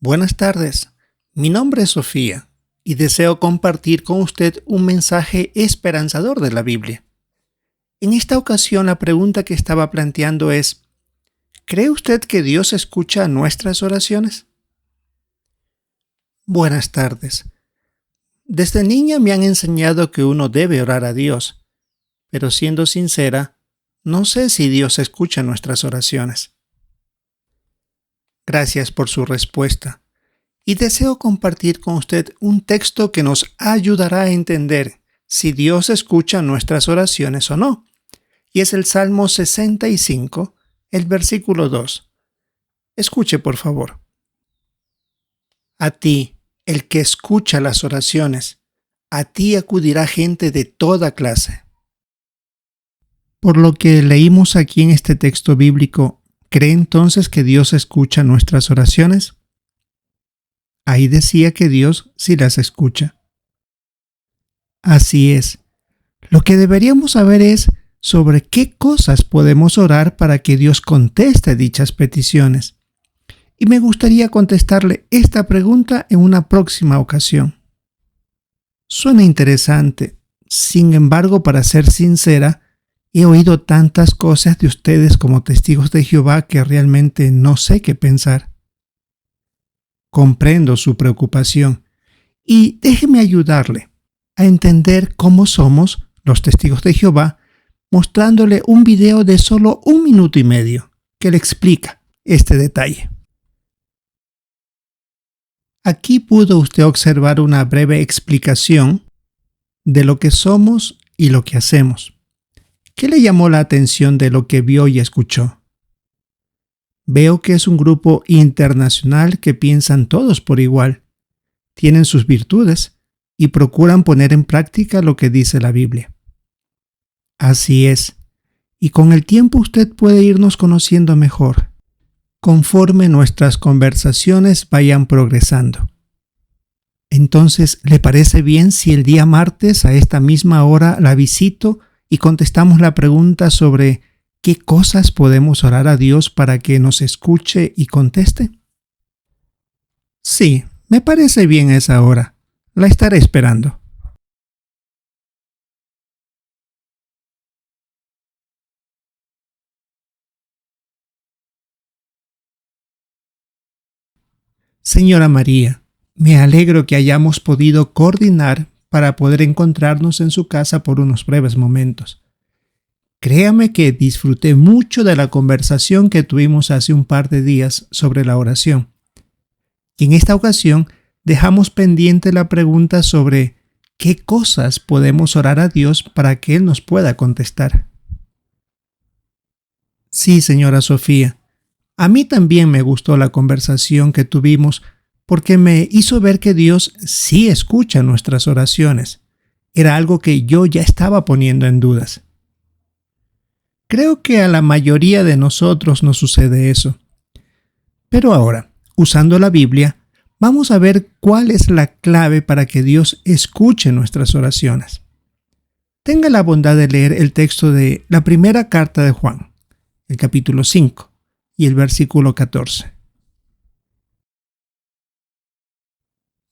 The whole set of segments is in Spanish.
Buenas tardes, mi nombre es Sofía y deseo compartir con usted un mensaje esperanzador de la Biblia. En esta ocasión la pregunta que estaba planteando es, ¿cree usted que Dios escucha nuestras oraciones? Buenas tardes. Desde niña me han enseñado que uno debe orar a Dios, pero siendo sincera, no sé si Dios escucha nuestras oraciones. Gracias por su respuesta. Y deseo compartir con usted un texto que nos ayudará a entender si Dios escucha nuestras oraciones o no. Y es el Salmo 65, el versículo 2. Escuche, por favor. A ti, el que escucha las oraciones, a ti acudirá gente de toda clase. Por lo que leímos aquí en este texto bíblico, ¿cree entonces que Dios escucha nuestras oraciones? Ahí decía que Dios sí las escucha. Así es. Lo que deberíamos saber es sobre qué cosas podemos orar para que Dios conteste dichas peticiones. Y me gustaría contestarle esta pregunta en una próxima ocasión. Suena interesante. Sin embargo, para ser sincera, he oído tantas cosas de ustedes como testigos de Jehová que realmente no sé qué pensar. Comprendo su preocupación y déjeme ayudarle a entender cómo somos los testigos de Jehová, mostrándole un video de solo 1 minuto y medio que le explica este detalle. Aquí pudo usted observar una breve explicación de lo que somos y lo que hacemos. ¿Qué le llamó la atención de lo que vio y escuchó? Veo que es un grupo internacional que piensan todos por igual, tienen sus virtudes y procuran poner en práctica lo que dice la Biblia. Así es, y con el tiempo usted puede irnos conociendo mejor, conforme nuestras conversaciones vayan progresando. Entonces, ¿le parece bien si el día martes a esta misma hora la visito y contestamos la pregunta sobre qué cosas podemos orar a Dios para que nos escuche y conteste? Sí, me parece bien esa hora. La estaré esperando. Señora María, me alegro que hayamos podido coordinar para poder encontrarnos en su casa por unos breves momentos. Créame que disfruté mucho de la conversación que tuvimos hace un par de días sobre la oración. Y en esta ocasión dejamos pendiente la pregunta sobre qué cosas podemos orar a Dios para que Él nos pueda contestar. Sí, señora Sofía, a mí también me gustó la conversación que tuvimos porque me hizo ver que Dios sí escucha nuestras oraciones. Era algo que yo ya estaba poniendo en dudas. Creo que a la mayoría de nosotros nos sucede eso. Pero ahora, usando la Biblia, vamos a ver cuál es la clave para que Dios escuche nuestras oraciones. Tenga la bondad de leer el texto de la primera carta de Juan, el capítulo 5 y el versículo 14.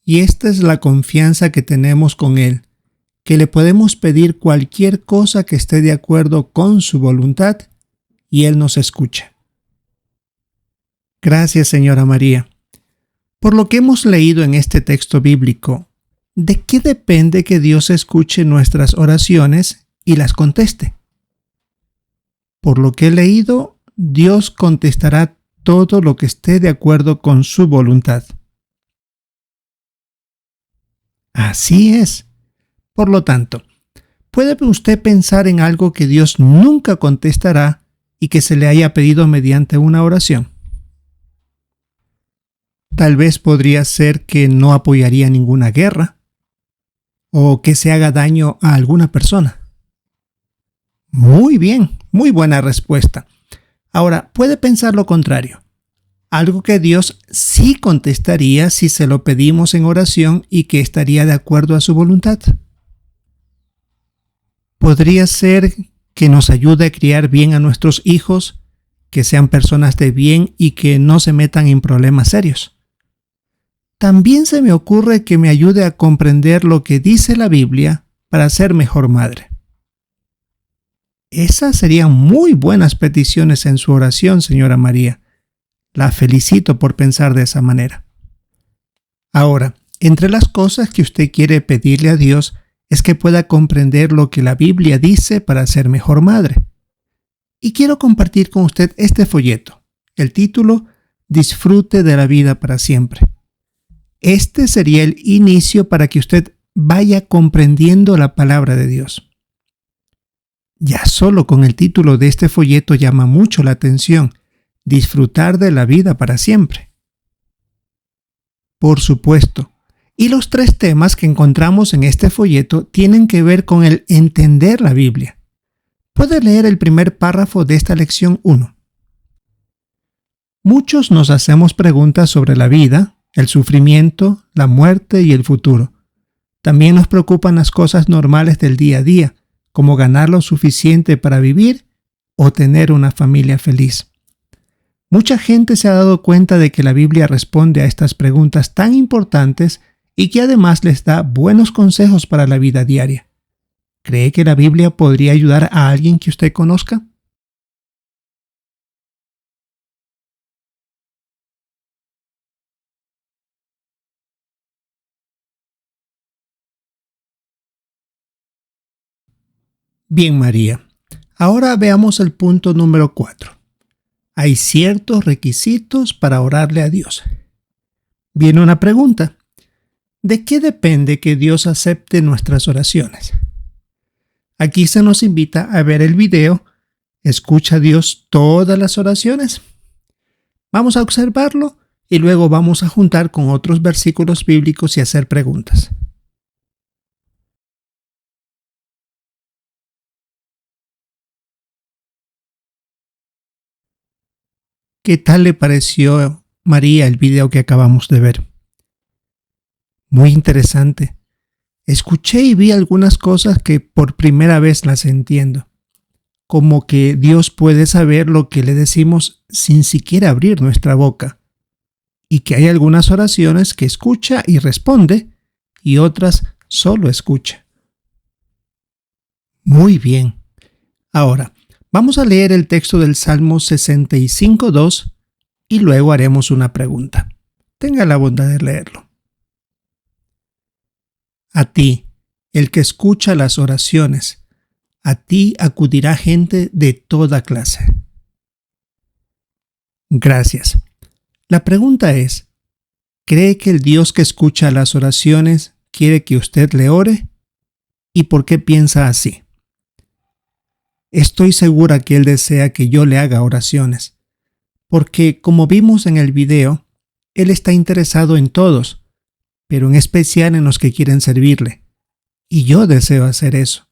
Y esta es la confianza que tenemos con Él, que le podemos pedir cualquier cosa que esté de acuerdo con su voluntad, y Él nos escucha. Gracias, señora María. Por lo que hemos leído en este texto bíblico, ¿de qué depende que Dios escuche nuestras oraciones y las conteste? Por lo que he leído, Dios contestará todo lo que esté de acuerdo con su voluntad. Así es. Por lo tanto, ¿puede usted pensar en algo que Dios nunca contestará y que se le haya pedido mediante una oración? Tal vez podría ser que no apoyaría ninguna guerra o que se haga daño a alguna persona. Muy bien, muy buena respuesta. Ahora, puede pensar lo contrario. Algo que Dios sí contestaría si se lo pedimos en oración y que estaría de acuerdo a su voluntad. Podría ser que nos ayude a criar bien a nuestros hijos, que sean personas de bien y que no se metan en problemas serios. también se me ocurre que me ayude a comprender lo que dice la Biblia para ser mejor madre. Esas serían muy buenas peticiones en su oración, señora María. La felicito por pensar de esa manera. Ahora, entre las cosas que usted quiere pedirle a Dios es que pueda comprender lo que la Biblia dice para ser mejor madre. Y quiero compartir con usted este folleto. El título, Disfrute de la vida para siempre. Este sería el inicio para que usted vaya comprendiendo la palabra de Dios. Ya solo con el título de este folleto llama mucho la atención, disfrutar de la vida para siempre. Por supuesto, y los 3 temas que encontramos en este folleto tienen que ver con el entender la Biblia. Puede leer el primer párrafo de esta lección 1. Muchos nos hacemos preguntas sobre la vida, el sufrimiento, la muerte y el futuro. También nos preocupan las cosas normales del día a día, como ganar lo suficiente para vivir o tener una familia feliz. Mucha gente se ha dado cuenta de que la Biblia responde a estas preguntas tan importantes y que además les da buenos consejos para la vida diaria. ¿Cree que la Biblia podría ayudar a alguien que usted conozca? Bien, María. Ahora veamos el punto número 4. Hay ciertos requisitos para orarle a Dios. Viene una pregunta. ¿De qué depende que Dios acepte nuestras oraciones? Aquí se nos invita a ver el video ¿Escucha Dios todas las oraciones? Vamos a observarlo y luego vamos a juntar con otros versículos bíblicos y hacer preguntas. ¿Qué tal le pareció, María, el video que acabamos de ver? Muy interesante. Escuché y vi algunas cosas que por primera vez las entiendo. Como que Dios puede saber lo que le decimos sin siquiera abrir nuestra boca. Y que hay algunas oraciones que escucha y responde y otras solo escucha. Muy bien. Ahora, vamos a leer el texto del Salmo 65:2 y luego haremos una pregunta. Tenga la bondad de leerlo. A ti, el que escucha las oraciones, a ti acudirá gente de toda clase. Gracias. La pregunta es, ¿cree que el Dios que escucha las oraciones quiere que usted le ore? ¿Y por qué piensa así? Estoy segura que Él desea que yo le haga oraciones, porque como vimos en el video, Él está interesado en todos, pero en especial en los que quieren servirle, y yo deseo hacer eso.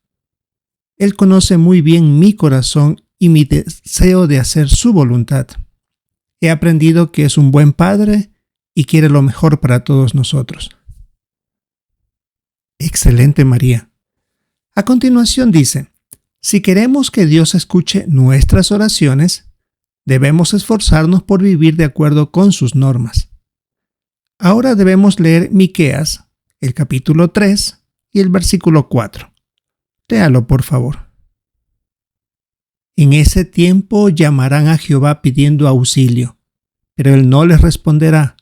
Él conoce muy bien mi corazón y mi deseo de hacer su voluntad. He aprendido que es un buen padre y quiere lo mejor para todos nosotros. Excelente, María. A continuación dice, si queremos que Dios escuche nuestras oraciones, debemos esforzarnos por vivir de acuerdo con sus normas. Ahora debemos leer Miqueas, el capítulo 3 y el versículo 4. Léalo, por favor. En ese tiempo llamarán a Jehová pidiendo auxilio, pero Él no les responderá.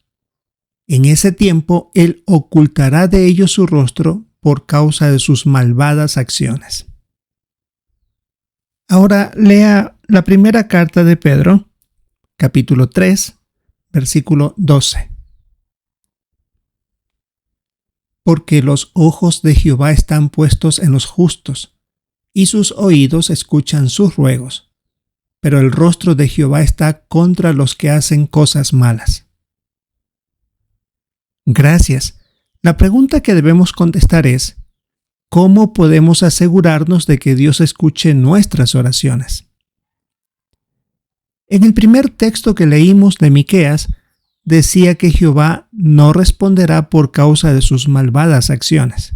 En ese tiempo Él ocultará de ellos su rostro por causa de sus malvadas acciones. Ahora lea la primera carta de Pedro, capítulo 3, versículo 12. Porque los ojos de Jehová están puestos en los justos, y sus oídos escuchan sus ruegos, pero el rostro de Jehová está contra los que hacen cosas malas. Gracias. La pregunta que debemos contestar es, ¿cómo podemos asegurarnos de que Dios escuche nuestras oraciones? En el primer texto que leímos de Miqueas, decía que Jehová no responderá por causa de sus malvadas acciones.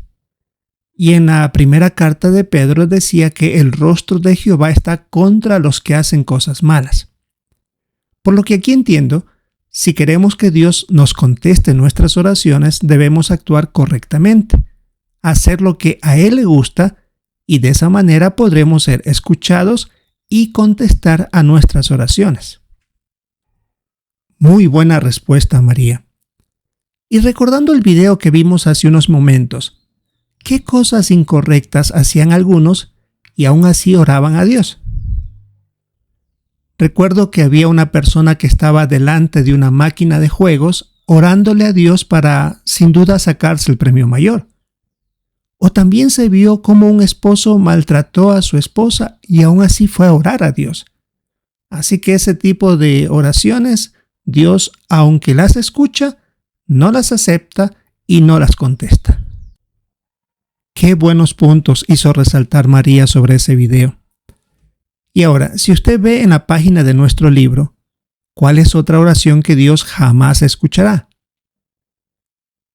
Y en la primera carta de Pedro decía que el rostro de Jehová está contra los que hacen cosas malas. Por lo que aquí entiendo, Si queremos que Dios nos conteste nuestras oraciones, debemos actuar correctamente, hacer lo que a Él le gusta, y de esa manera podremos ser escuchados y contestar a nuestras oraciones. Muy buena respuesta, María. Y recordando el video que vimos hace unos momentos, ¿qué cosas incorrectas hacían algunos y aún así oraban a Dios? Recuerdo que había una persona que estaba delante de una máquina de juegos orándole a Dios para, sin duda, sacarse el premio mayor. O también se vio cómo un esposo maltrató a su esposa y aún así fue a orar a Dios. Así que ese tipo de oraciones, Dios, aunque las escucha, no las acepta y no las contesta. Qué buenos puntos hizo resaltar María sobre ese video. Y ahora, si usted ve en la página de nuestro libro, ¿cuál es otra oración que Dios jamás escuchará?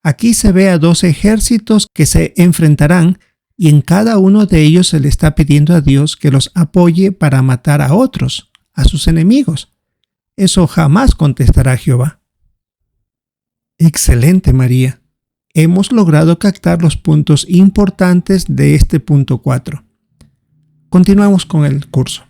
Aquí se ve a 2 ejércitos que se enfrentarán y en cada uno de ellos se le está pidiendo a Dios que los apoye para matar a otros, a sus enemigos. Eso jamás contestará Jehová. Excelente, María. Hemos logrado captar los puntos importantes de este punto 4. Continuamos con el curso.